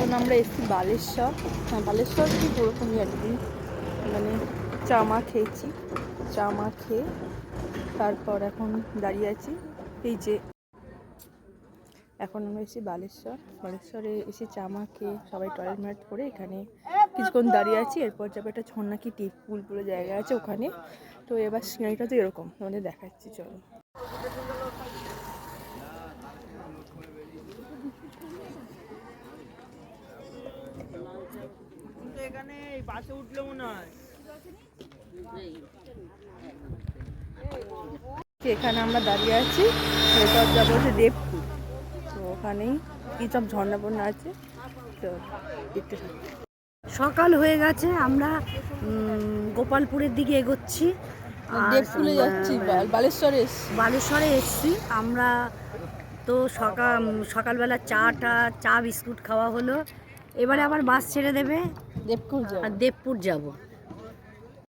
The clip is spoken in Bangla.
এখন আমরা এসেছি বালেশ্বর। হ্যাঁ, বালেশ্বর কি ওরকমই আর কি, মানে চামা খেয়েছি, চামা খেয়ে তারপর এখন দাঁড়িয়ে আছি। এই যে এখন আমরা এসেছি বালেশ্বরে এসে চামা খেয়ে সবাই টয়লেট ম্যাট করে এখানে কিছুক্ষণ দাঁড়িয়ে আছি। এরপর যাবে একটা ঝর্ণাকি টিপ পুল বলে জায়গা আছে ওখানে। তো এবার সিনারিটা তো এরকম তোমাদের দেখাচ্ছি, চলো। এখানে বাসে উঠলে মনে হয় এখানে আমরা দাঁড়িয়ে আছি, এরপর যাবো হচ্ছে দেবপুর। তো ওখানেই কি সব ঝর্ণা ফর্ণা আছে, তো দেখতে থাকি। সকাল হয়ে গেছে, আমরা গোপালপুরের দিকে এগোচ্ছি। দেবপুরে যাচ্ছি, বালেশ্বরে এসছি আমরা। তো সকালবেলা চা বিস্কুট খাওয়া হলো। এবারে আবার বাস ছেড়ে দেবে, দেবপুর আর দেবপুর যাব।